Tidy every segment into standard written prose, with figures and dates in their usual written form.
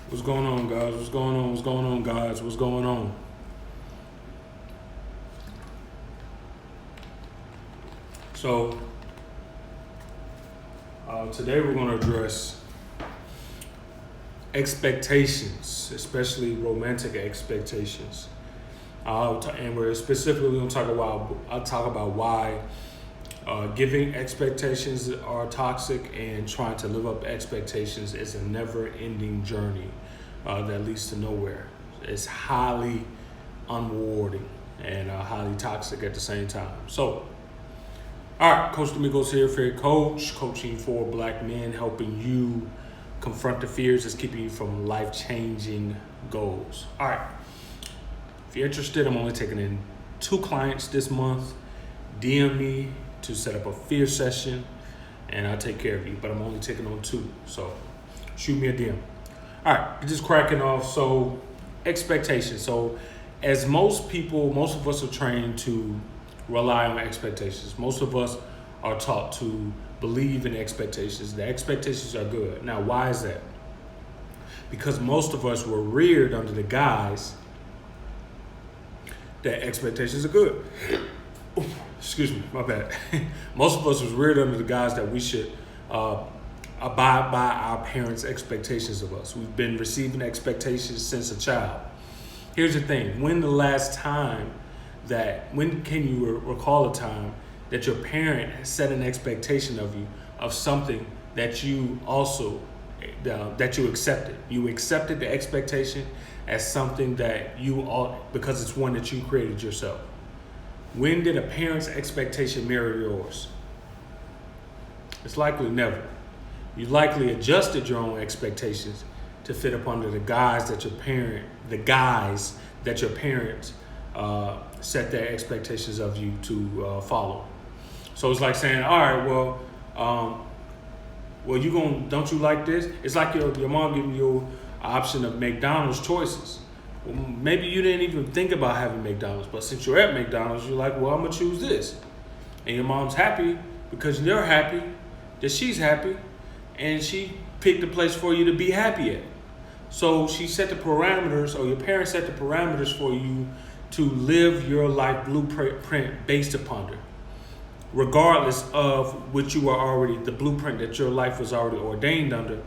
What's going on, guys? What's going on? What's going on, guys? What's going on? So, today we're going to address expectations, especially romantic expectations. And we're specifically going to talk about why giving expectations are toxic and trying to live up to expectations is a never-ending journey that leads to nowhere. It's highly unrewarding and highly toxic at the same time. So, all right, Coach Domingos here, Fair Coach, coaching for black men, helping you confront the fears that's keeping you from life-changing goals. All right, if you're interested, I'm only taking in 2 clients this month. DM me to set up a fear session, and I'll take care of you, but I'm only taking on 2, so shoot me a DM. All right, just cracking off. So, expectations. So, as most of us are trained to rely on expectations. Most of us are taught to believe in expectations. The expectations are good. Now, why is that? Because most of us were reared under the guise that expectations are good. Excuse me, my bad. Most of us was reared under the guise that we should abide by our parents' expectations of us. We've been receiving expectations since a child. Here's the thing. When can you recall a time that your parent set an expectation of you of something that you also that you accepted? You accepted the expectation as something that because it's one that you created yourself. When did a parent's expectation mirror yours? It's likely never. You likely adjusted your own expectations to fit up under the guise that your parents set their expectations of you to follow. So it's like saying, all right, don't you like this? It's like your mom giving you an option of McDonald's choices. Well, maybe you didn't even think about having McDonald's, but since you're at McDonald's, you're like, well, I'm gonna choose this. And your mom's happy because you're happy, that she's happy, and she picked a place for you to be happy at. So she set the parameters, or your parents set the parameters for you to live your life blueprint based upon it, regardless of the blueprint that your life was already ordained under,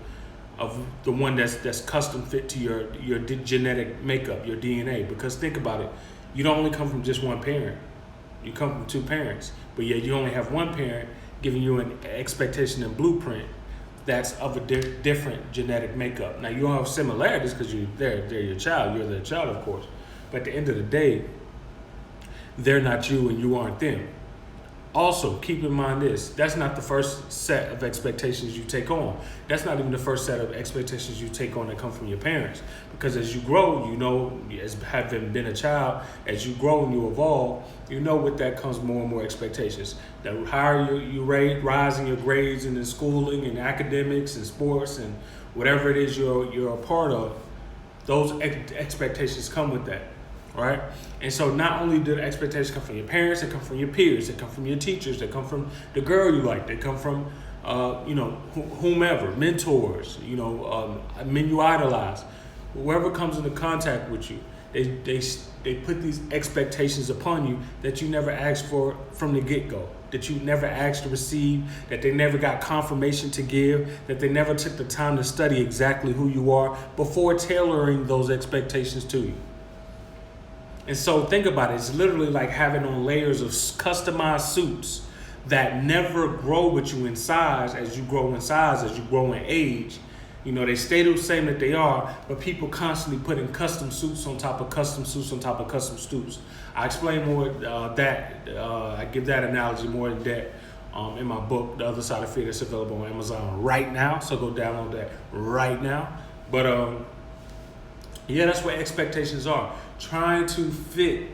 of the one that's custom fit to your genetic makeup, your DNA. Because think about it, you don't only come from just one parent, you come from 2 parents, but yet you only have one parent giving you an expectation and blueprint that's of a different genetic makeup. Now you don't have similarities because they're your child, you're their child, of course. But at the end of the day, they're not you and you aren't them. Also, keep in mind this, that's not the first set of expectations you take on. That's not even the first set of expectations you take on that come from your parents. Because as you grow, as having been a child, as you grow and you evolve, with that comes more and more expectations. The higher you rise in your grades and in schooling and academics and sports and whatever it is you're a part of, those expectations come with that. Right? And so not only do the expectations come from your parents, they come from your peers, they come from your teachers, they come from the girl you like, they come from, whomever, mentors, men you idolize. Whoever comes into contact with you, they put these expectations upon you that you never asked for from the get-go, that you never asked to receive, that they never got confirmation to give, that they never took the time to study exactly who you are before tailoring those expectations to you. And so think about it. It's literally like having on layers of customized suits that never grow with you in size as you grow in size, as you grow in age. They stay the same that they are, but people constantly putting custom suits on top of custom suits on top of custom suits. I explain more I give that analogy more in depth in my book, The Other Side of Fear, that's available on Amazon right now. So go download that right now. But that's what expectations are. Trying to fit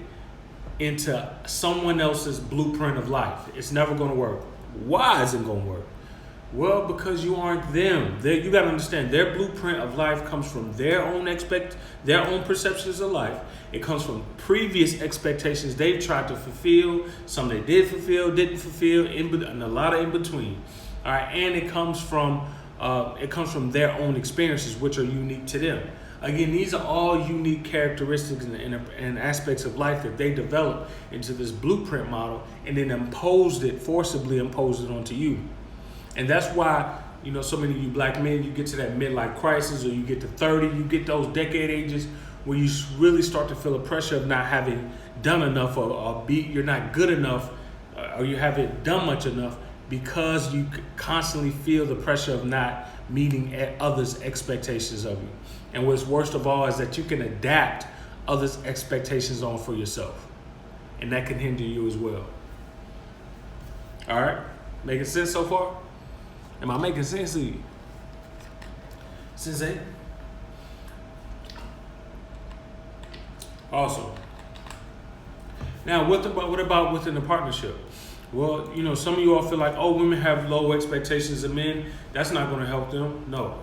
into someone else's blueprint of life. It's never going to work. Why isn't it going to work? Well, because you aren't them. You got to understand, their blueprint of life comes from their own perceptions of life. It comes from previous expectations they've tried to fulfill. Some they did fulfill, didn't fulfill, and a lot of in between. All right, and it comes from it comes from their own experiences, which are unique to them. Again, these are all unique characteristics and aspects of life that they developed into this blueprint model and then forcibly imposed it onto you. And that's why, so many of you black men, you get to that midlife crisis, or you get to 30, you get those decade ages where you really start to feel the pressure of not having done enough, or you're not good enough, or you haven't done much enough, because you constantly feel the pressure of not meeting others' expectations of you. And what's worst of all is that you can adapt others' expectations on for yourself. And that can hinder you as well. All right? Making sense so far? Am I making sense to you? Sensei? Awesome. Now, what about within the partnership? Well, some of you all feel like, oh, women have low expectations of men. That's not going to help them. No.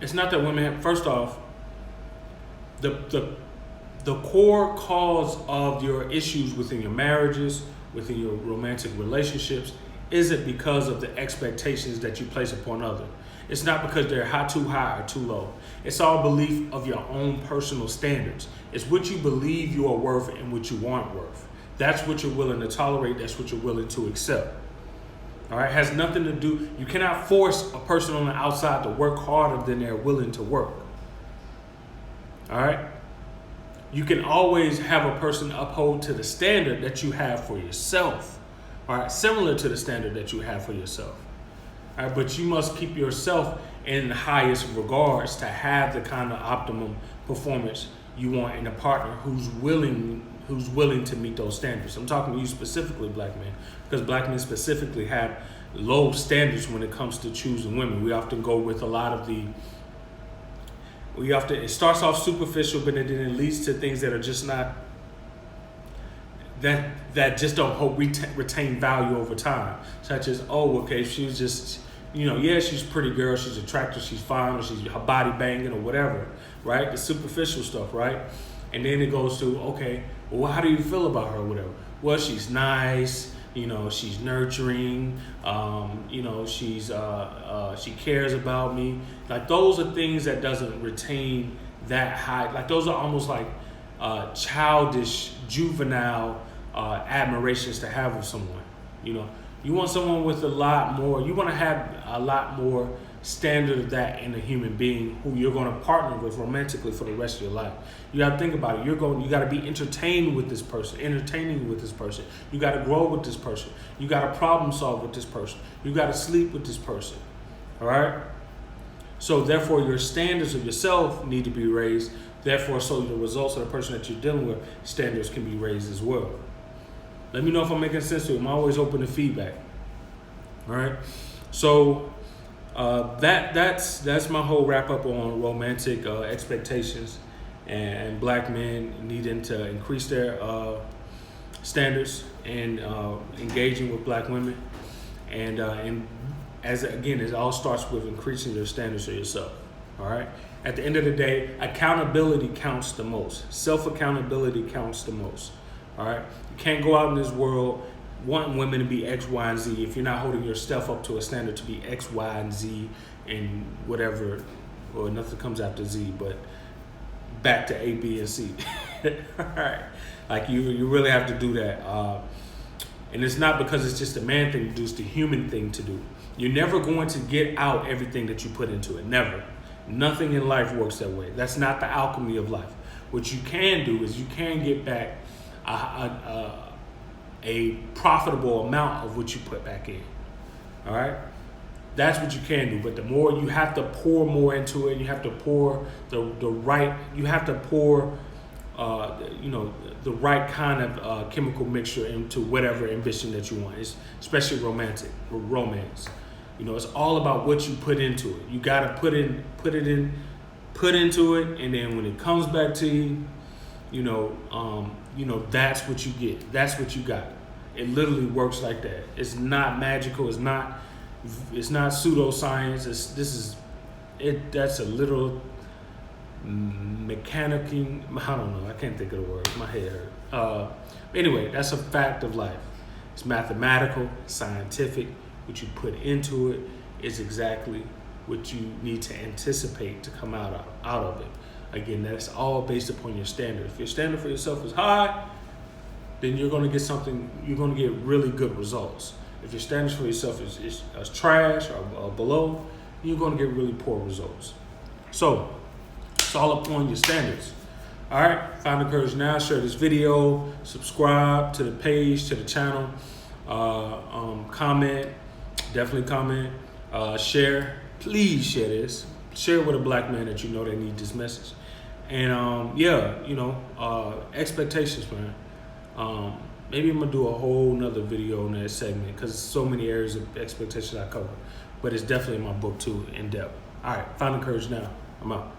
It's not that women have, first off, the core cause of your issues within your marriages, within your romantic relationships, isn't because of the expectations that you place upon others. It's not because they're too high or too low. It's all belief of your own personal standards. It's what you believe you are worth and what you aren't worth. That's what you're willing to tolerate. That's what you're willing to accept. All right, has nothing to do. You cannot force a person on the outside to work harder than they're willing to work. All right, you can always have a person uphold to the standard that you have for yourself. All right, similar to the standard that you have for yourself. All right, but you must keep yourself in the highest regards to have the kind of optimum performance you want in a partner who's willing to meet those standards. I'm talking to you specifically, black men, because black men specifically have low standards when it comes to choosing women. We often go with a lot of it starts off superficial, but then it leads to things that are just not, that just don't retain value over time. Such as, oh, okay, she was just, she's a pretty girl, she's attractive, she's fine, or she's her body banging or whatever, right? The superficial stuff, right? And then it goes to, okay, well, how do you feel about her or whatever? Well, she's nice, she's nurturing, she cares about me. Like, those are things that doesn't retain that high. Like, those are almost like childish, juvenile admirations to have with someone. You want someone with a lot more, you want to have a lot more standard of that in a human being who you're going to partner with romantically for the rest of your life. You got to think about it. You got to be entertained with this person, entertaining with this person. You got to grow with this person. You got to problem solve with this person. You got to sleep with this person. All right? So therefore, your standards of yourself need to be raised. Therefore, so the results of the person that you're dealing with, standards can be raised as well. Let me know if I'm making sense to you. I'm always open to feedback. All right? So that's my whole wrap up on romantic expectations and black men needing to increase their standards and engaging with black women. And it all starts with increasing your standards of yourself. All right. At the end of the day, accountability counts the most. Self-accountability counts the most. All right. You can't go out in this world wanting women to be X, Y, and Z if you're not holding yourself up to a standard to be X, Y, and Z and whatever, or nothing comes after Z, but back to A, B, and C. All right. Like, you really have to do that. And it's not because it's just a man thing to do, it's the human thing to do. You're never going to get out everything that you put into it. Never. Nothing in life works that way. That's not the alchemy of life. What you can do is you can get back a profitable amount of what you put back in. All right? That's what you can do. But the more you have to pour more into it, you have to pour the right right kind of chemical mixture into whatever ambition that you want. It's especially romance. It's all about what you put into it. You gotta put into it, and then when it comes back to you, that's what you get. That's what you got. It literally works like that. It's not magical. It's not pseudoscience. That's a little mechanical. I don't know. I can't think of the word. My head hurt. Anyway, that's a fact of life. It's mathematical, scientific, what you put into it is exactly what you need to anticipate to come out of it. Again, that's all based upon your standard. If your standard for yourself is high, then you're going to get something, you're going to get really good results. If your standards for yourself is trash or below, you're going to get really poor results. So it's all upon your standards. All right, find the courage now. Share this video, subscribe to the page, to the channel, comment, definitely comment, share. Please share this. Share with a black man that you know that need this message. And expectations, man. Maybe I'm gonna do a whole nother video on that segment because so many areas of expectations I cover. But it's definitely in my book too, in depth. All right, find the courage now. I'm out.